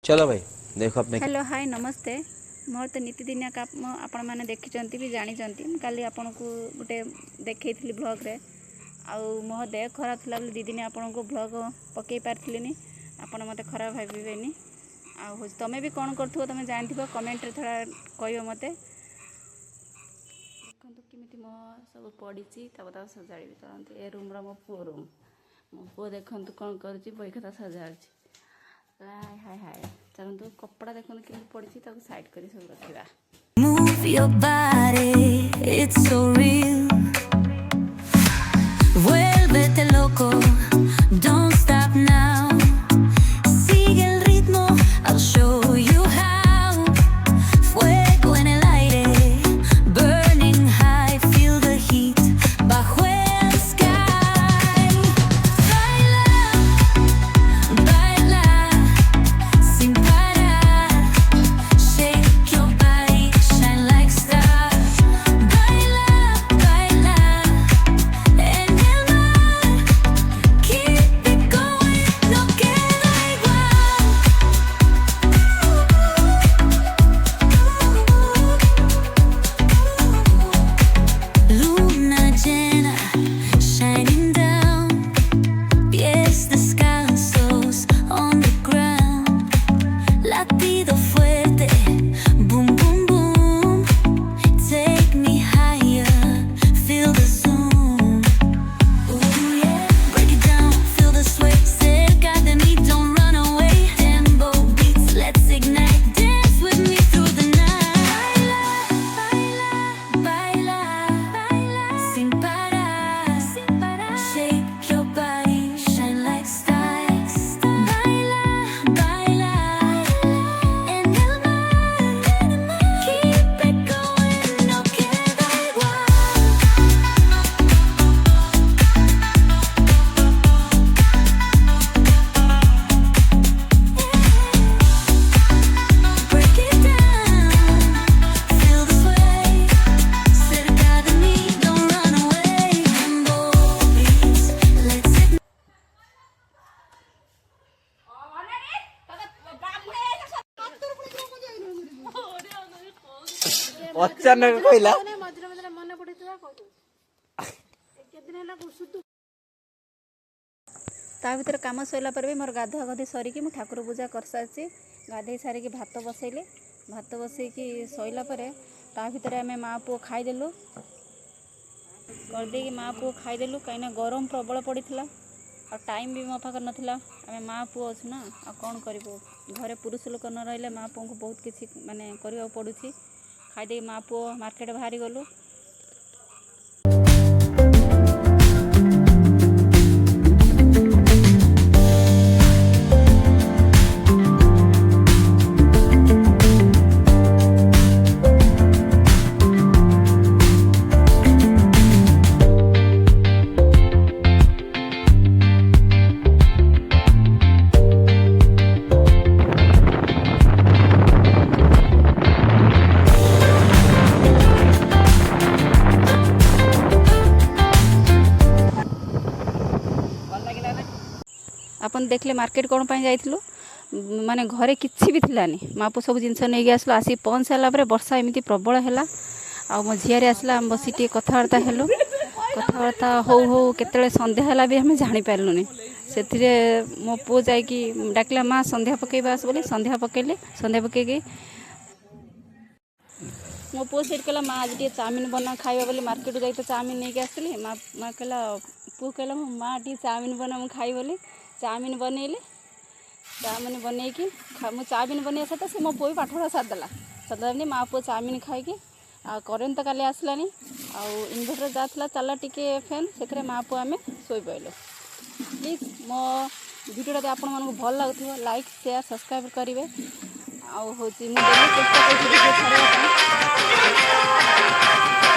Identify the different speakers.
Speaker 1: चलो भाई देखो अपने।
Speaker 2: हेलो हाय नमस्ते। मोर तो नीतिदिनिया काम आपण मैंने देखी भी जानते काली आपन को गोटे देखी ब्लॉग रे आउ मो देह खराब थी बोले 2 दिन आपन को ब्लॉग पकई पार्थिनी आपड़ मत खराब भावेनि आउ तुम भी कौन कर तुम जानथिबो कमेंट रे थोड़ा कहियो मते देखंतु किमिति मो सब पड़ी सजाड़ी चलते ए रूम रो मो पुओ रूम मो पुओ देखंतु कौन करुची बही खाता सजाड़ी हाय हाय हाय चलतु कपड़ा देखंतु किमिति पड़ी साइड करी सब रखिबा।
Speaker 3: Move your body, it's so real. Vuélvete loco, don't stop now. Sigue el ritmo, I'll show you how. Fuego en el aire, burning high, feel the heat bajo el sky. Baila, baila, sin parar. Shake your body, shine like stars. Baila, baila, en el mar. Keep it going, no queda igual. Luna llena, shining down. Pies descalzos on the ground. Latido fuerte, boom, boom, boom. Take me higher, feel the zoom. Ooh, yeah. Break it down, feel the sway. Cerca de mí, don't run away. Tempo beats, let's ignite. Dance with me through the night. Baila, baila, baila, sin parar, sin parar. Shake your body, shine like stars. Baila, baila, en el mar. Keep it going, no queda igual. Break it down, feel the sway. Cerca de mí, don't run away. Tempo beats, let's ignite.
Speaker 1: अचानक कहला
Speaker 2: ता भर कम सैला पर भी मोर गाधुआ गाधी सरिकी मु ठाकुर पूजा कर सारी गाधे सारिकी भात बसैली भात बसैकी सैला ता भर आम माँ पुओ खाईदेलु करदे माँ पुओ खाईदेलु कहीं गरम प्रबल पड़ा और टाइम भी मो पाखे नाला आम माँ पुओ अच्छु ना आ कौन करूँ घरे पुरुष लोक न रही माँ पुओ को बहुत किसी माने करने पड़ू खाईदे माँ पुओ मार्केट बाहरी गलु। अपन देखले मार्केट कौन पाई जाइलु माने घरे किछि भी थिलानी माँ पु सब जिनस नहीं आसलो आसी पहुँच सारापर वर्षा एमती प्रबल है आ मो झीआरी आसला आम बसी टे कथबार्ता हेलु कथबार्ता हो हो केतले संध्या है भी आम जापारूनी से मो पु जा डाकला माँ संध्या पकेबा आस बोली संध्या पकेली संध्या पकईकी मो पु से कहला माँ आज टे चाउमिन बना खाइबा बोली मार्केट जाई तो चाउमिन नहीं आसली माँ माँ कहला पु कहला मो माँ टे चाउमिन बना मुझे खाई बोली चाउमिन बनैली चाउमिन बनैकी मुझे चाउमिन बनैया सहित से मो पुओ पाठपढ़ा सारिदेला सारिदेला माँ पुओ चाउमिन खाई करेन्ट तो काली आसलानी इनभर्टर जाता चला टिके फैन से माँ पुओ आम शोई पड़े। प्लीज मो भिडियोटा आपण मानक भल लगुव लाइक शेयर सब्सक्राइब करेंगे आउ हूँ चेष्टा कर